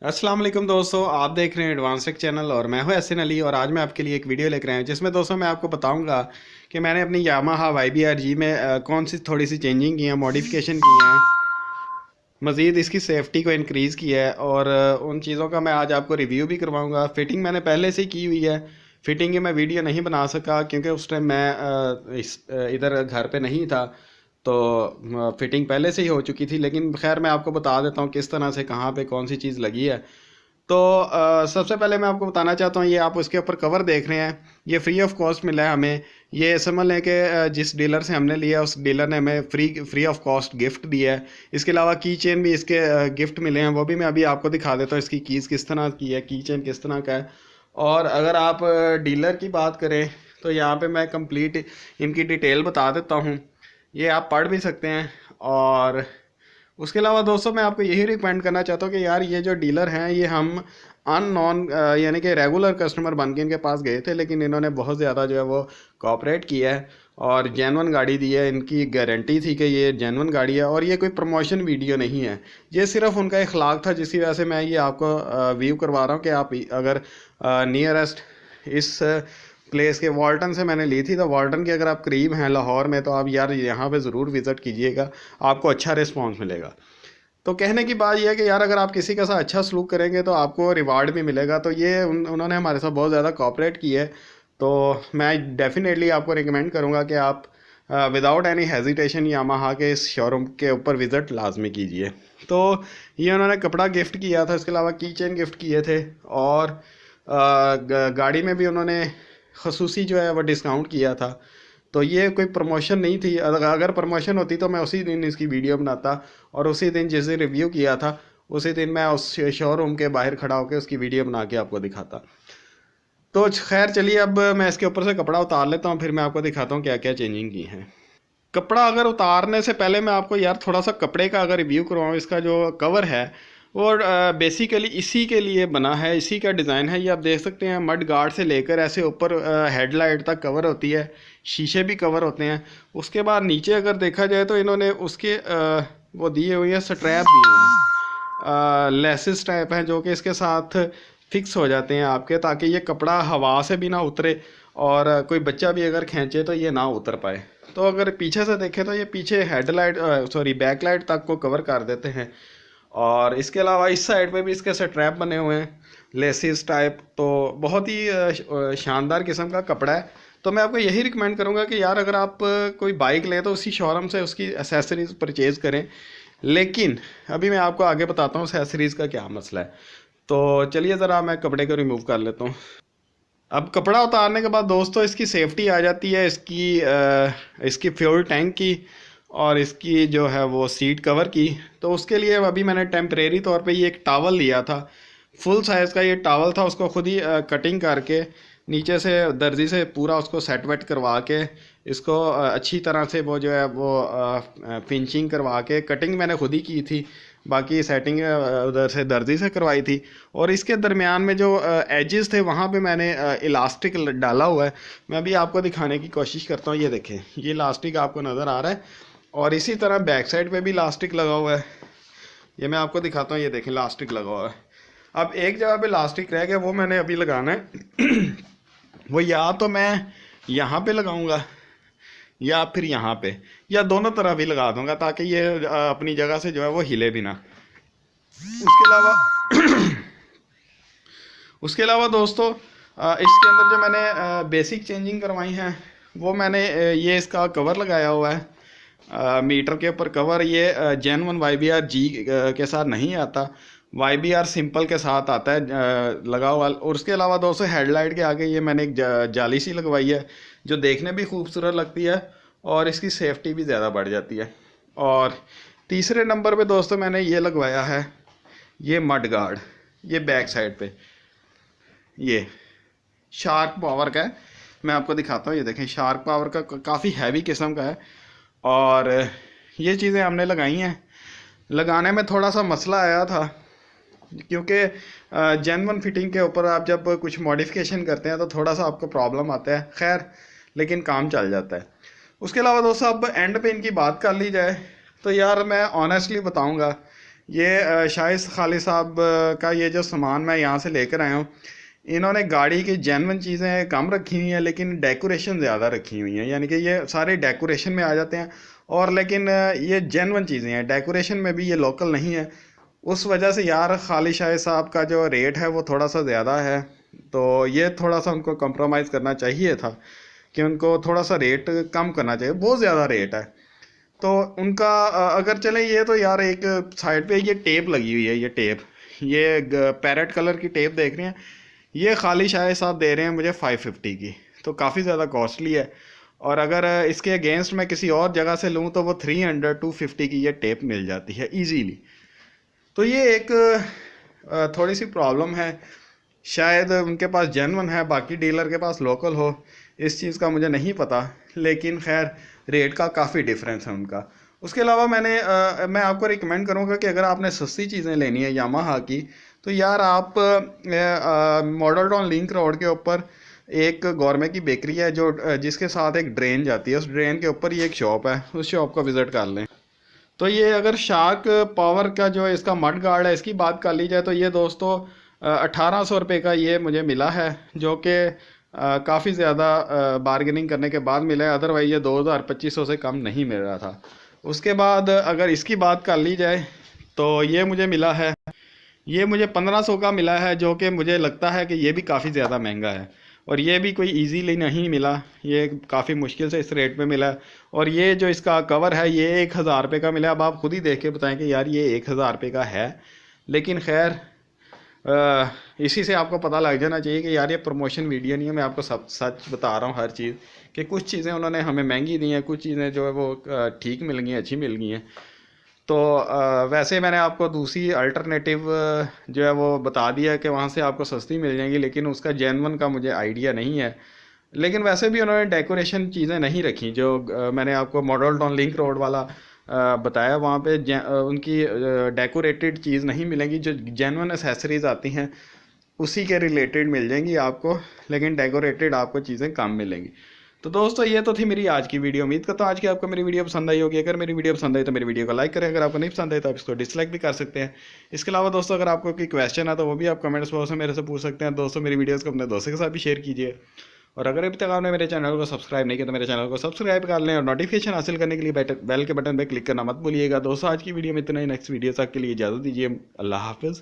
अस्सलाम वालेकुम दोस्तों, आप देख रहे हैं एडवांस टेक चैनल और मैं हूं एहसन अली। और आज मैं आपके लिए एक वीडियो लेकर आया हूं जिसमें दोस्तों मैं आपको बताऊंगा कि मैंने अपनी यामाहा YBR-G में कौन सी थोड़ी सी चेंजिंग की है, मॉडिफिकेशन की है, मज़ीद इसकी सेफ्टी को इंक्रीज़ किया है। और उन चीज़ों का मैं आज आपको रिव्यू भी करवाऊंगा। फ़िटिंग मैंने पहले से ही की हुई है। फ़िटिंग की मैं वीडियो नहीं बना सका क्योंकि उस टाइम मैं इधर घर पे नहीं था, तो फ़िटिंग पहले से ही हो चुकी थी। लेकिन खैर मैं आपको बता देता हूँ किस तरह से कहाँ पे कौन सी चीज़ लगी है। तो सबसे पहले मैं आपको बताना चाहता हूँ, ये आप उसके ऊपर कवर देख रहे हैं, ये फ्री ऑफ कॉस्ट मिला है हमें। ये समझ लें कि जिस डीलर से हमने लिया उस डीलर ने हमें फ्री ऑफ कॉस्ट गिफ्ट दिया है। इसके अलावा की चेन भी इसके गिफ्ट मिले हैं, वो भी मैं अभी आपको दिखा देता हूँ। इसकी कीज़ किस तरह की है, की चेन किस तरह का है। और अगर आप डीलर की बात करें तो यहाँ पे मैं कंप्लीट इनकी डिटेल बता देता हूँ, ये आप पढ़ भी सकते हैं। और उसके अलावा दोस्तों मैं आपको यही रिकमेंड करना चाहता हूँ कि यार ये जो डीलर हैं ये हम अननोन यानी कि रेगुलर कस्टमर बन के इनके पास गए थे, लेकिन इन्होंने बहुत ज़्यादा जो है वो कोऑपरेट किया है और जेन्युइन गाड़ी दी है। इनकी गारंटी थी कि ये जेन्युइन गाड़ी है और ये कोई प्रमोशन वीडियो नहीं है। ये सिर्फ उनका इखलाक था जिसकी वजह से मैं ये आपको व्यू करवा रहा हूँ कि आप अगर नियरेस्ट इस प्लेस के वाल्टन से मैंने ली थी, तो वाल्टन के अगर आप करीब हैं लाहौर में तो आप यार यहाँ पे ज़रूर विज़िट कीजिएगा, आपको अच्छा रिस्पॉन्स मिलेगा। तो कहने की बात यह है कि यार अगर आप किसी के साथ अच्छा सलूक करेंगे तो आपको रिवार्ड भी मिलेगा। तो ये उन्होंने हमारे साथ बहुत ज़्यादा कोऑपरेट की है। तो मैं डेफिनेटली आपको रिकमेंड करूँगा कि आप विदाउट एनी हेजिटेशन यामाहा के इस शोरूम के ऊपर विज़िट लाजमी कीजिए। तो ये उन्होंने कपड़ा गिफ्ट किया था, इसके अलावा की चेन गिफ्ट किए थे और गाड़ी में भी उन्होंने खसूसी जो है वो डिस्काउंट किया था। तो ये कोई प्रमोशन नहीं थी। अगर प्रमोशन होती तो मैं उसी दिन इसकी वीडियो बनाता और उसी दिन जिस दिन रिव्यू किया था उसी दिन मैं उस शोरूम के बाहर खड़ा होकर उसकी वीडियो बना के आपको दिखाता। तो खैर चलिए, अब मैं इसके ऊपर से कपड़ा उतार लेता हूँ, फिर मैं आपको दिखाता हूँ क्या क्या चेंजिंग की है। कपड़ा अगर उतारने से पहले मैं आपको यार थोड़ा सा कपड़े का अगर रिव्यू करवाऊँ, इसका जो कवर है वो बेसिकली इसी के लिए बना है, इसी का डिज़ाइन है। ये आप देख सकते हैं, मड गार्ड से लेकर ऐसे ऊपर हेडलाइट तक कवर होती है, शीशे भी कवर होते हैं। उसके बाद नीचे अगर देखा जाए तो इन्होंने उसके वो दिए हुए हैं, स्ट्रैप दिए हुए हैं, लेसिस टाइप हैं जो कि इसके साथ फिक्स हो जाते हैं आपके, ताकि ये कपड़ा हवा से भी ना उतरे और कोई बच्चा भी अगर खींचे तो ये ना उतर पाए। तो अगर पीछे से देखें तो ये पीछे हेडलाइट सॉरी बैकलाइट तक को कवर कर देते हैं। और इसके अलावा इस साइड पे भी इसके स्ट्रैप बने हुए हैं लेसिस टाइप। तो बहुत ही शानदार किस्म का कपड़ा है। तो मैं आपको यही रिकमेंड करूंगा कि यार अगर आप कोई बाइक लें तो उसी शोरूम से उसकी एसेसरीज परचेज़ करें। लेकिन अभी मैं आपको आगे बताता हूँ एसेसरीज़ का क्या मसला है। तो चलिए ज़रा मैं कपड़े को रिमूव कर लेता हूँ। अब कपड़ा उतारने के बाद दोस्तों इसकी सेफ्टी आ जाती है, इसकी फ्यूल टैंक की और इसकी जो है वो सीट कवर की। तो उसके लिए अभी मैंने टेम्परेरी तौर पे ये एक टावल लिया था, फुल साइज़ का ये टावल था। उसको खुद ही कटिंग करके नीचे से दर्जी से पूरा उसको सेट वेट करवा के इसको अच्छी तरह से वो जो है वो फिनिशिंग करवा के कटिंग मैंने खुद ही की थी। बाकी सेटिंग उधर से दर्जी से करवाई थी। और इसके दरमियान में जो एजेस थे वहाँ पे मैंने इलास्टिक डाला हुआ है। मैं भी आपको दिखाने की कोशिश करता हूँ। ये देखें, ये इलास्टिक आपको नज़र आ रहा है और इसी तरह बैक साइड पे भी इलास्टिक लगा हुआ है। ये मैं आपको दिखाता हूँ, ये देखें इलास्टिक लगा हुआ है। अब एक जगह पे इलास्टिक रह गया, वो मैंने अभी लगाना है। वो या तो मैं यहाँ पे लगाऊंगा या फिर यहाँ पे, या दोनों तरफ भी लगा दूंगा ताकि ये अपनी जगह से जो है वो हिले भी ना। उसके अलावा उसके अलावा दोस्तों इसके अंदर जो मैंने बेसिक चेंजिंग करवाई हैं वो मैंने ये इसका कवर लगाया हुआ है, मीटर के ऊपर कवर। ये जेन्युइन YBR-G के साथ नहीं आता, YBR सिंपल के साथ आता है लगा हुआ। और उसके अलावा दोस्तों हेडलाइट के आगे ये मैंने एक जाली सी लगवाई है जो देखने भी खूबसूरत लगती है और इसकी सेफ्टी भी ज़्यादा बढ़ जाती है। और तीसरे नंबर पे दोस्तों मैंने ये लगवाया है, ये मड गार्ड, ये बैक साइड पे ये शार्क पावर का है। मैं आपको दिखाता हूँ, ये देखें शार्क पावर का काफ़ी हैवी किस्म का है। और ये चीज़ें हमने लगाई हैं। लगाने में थोड़ा सा मसला आया था क्योंकि जेन्युइन फिटिंग के ऊपर आप जब कुछ मॉडिफिकेशन करते हैं तो थोड़ा सा आपको प्रॉब्लम आता है। खैर लेकिन काम चल जाता है। उसके अलावा दोस्तों अब एंड पे इनकी बात कर ली जाए तो यार मैं ऑनेस्टली बताऊंगा ये शायद खालिद साहब का ये जो सामान मैं यहाँ से लेकर आया हूँ, इन्होंने गाड़ी की जेन्युइन चीज़ें कम रखी हुई हैं लेकिन डेकोरेशन ज़्यादा रखी हुई हैं, यानी कि ये सारे डेकोरेशन में आ जाते हैं। और लेकिन ये जेन्युइन चीज़ें हैं, डेकोरेशन में भी ये लोकल नहीं है। उस वजह से यार खालिद शाह साहब का जो रेट है वो थोड़ा सा ज़्यादा है, तो ये थोड़ा सा उनको कंप्रोमाइज़ करना चाहिए था कि उनको थोड़ा सा रेट कम करना चाहिए, बहुत ज़्यादा रेट है। तो उनका अगर चले, ये तो यार एक साइड पे ये टेप लगी हुई है, ये टेप, ये पैरेट कलर की टेप देख रहे हैं, ये खाली शाह साहब दे रहे हैं मुझे 550 की, तो काफ़ी ज़्यादा कॉस्टली है। और अगर इसके अगेंस्ट मैं किसी और जगह से लूँ तो वो 300-250 की ये टेप मिल जाती है ईजीली। तो ये एक थोड़ी सी प्रॉब्लम है, शायद उनके पास जेन्युइन है, बाकी डीलर के पास लोकल हो, इस चीज़ का मुझे नहीं पता, लेकिन खैर रेट का काफ़ी डिफरेंस है उनका। उसके अलावा मैं आपको रिकमेंड करूँगा कि अगर आपने सस्ती चीज़ें लेनी है यामाहा की, तो यार आप मॉडल टाउन लिंक रोड के ऊपर एक गौरमे की बेकरी है जो जिसके साथ एक ड्रेन जाती है, उस ड्रेन के ऊपर ही एक शॉप है, उस शॉप को विज़िट कर लें। तो ये अगर शार्क पावर का जो इसका मड गार्ड है इसकी बात कर ली जाए तो ये दोस्तों 1800 रुपये का ये मुझे मिला है, जो कि काफ़ी ज़्यादा बार्गेनिंग करने के बाद मिला है, अदरवाइज ये 2000-2500 से कम नहीं मिल रहा था। उसके बाद अगर इसकी बात कर ली जाए तो ये मुझे मिला है, ये मुझे 1500 का मिला है, जो कि मुझे लगता है कि ये भी काफ़ी ज़्यादा महंगा है और ये भी कोई इजीली नहीं मिला, ये काफ़ी मुश्किल से इस रेट में मिला। और ये जो इसका कवर है ये 1000 रुपये का मिला। अब आप खुद ही देख के बताएं कि यार ये 1000 रुपये का है, लेकिन खैर इसी से आपको पता लग जाना चाहिए कि यार ये प्रमोशन वीडियो नहीं है, मैं आपको सब सच बता रहा हूँ हर चीज़, कि कुछ चीज़ें उन्होंने हमें महंगी दी हैं, कुछ चीज़ें जो है वो ठीक मिल गई हैं, अच्छी मिल गई हैं। तो वैसे मैंने आपको दूसरी अल्टरनेटिव जो है वो बता दिया कि वहाँ से आपको सस्ती मिल जाएंगी, लेकिन उसका जेन्युइन का मुझे आइडिया नहीं है। लेकिन वैसे भी उन्होंने डेकोरेशन चीज़ें नहीं रखी, जो मैंने आपको मॉडल टाउन लिंक रोड वाला बताया, वहाँ पे उनकी डेकोरेटेड चीज़ नहीं मिलेंगी, जो जेन्युइन एसेसरीज आती हैं उसी के रिलेटेड मिल जाएंगी आपको, लेकिन डेकोरेटेड आपको चीज़ें कम मिलेंगी। तो दोस्तों ये तो थी मेरी आज की वीडियो, उम्मीद करता हूँ आज की आपको मेरी वीडियो पसंद आई होगी। अगर मेरी वीडियो पसंद आई तो मेरी वीडियो को लाइक करें, अगर आपको नहीं पसंद आई तो आप इसको डिसलाइक भी कर सकते हैं। इसके अलावा दोस्तों अगर आपको कोई क्वेश्चन है तो वो भी आप कमेंट्स बॉक्स में मेरे से पूछ सकते हैं। दोस्तों मेरी वीडियोज़ को अपने दोस्तों के साथ भी शेयर कीजिए, और अगर अभी तक आपने मेरे चैनल को सब्सक्राइब नहीं किया तो मेरे चैनल को सब्सक्राइब कर लें, और नोटिफिकेशन हासिल करने के लिए बेल के बटन पर क्लिक करना मत भूलिएगा। दोस्तों आज की वीडियो में इतना ही, नेक्स्ट वीडियो तक के लिए इजाज़त दीजिए, अल्लाह हाफिज़।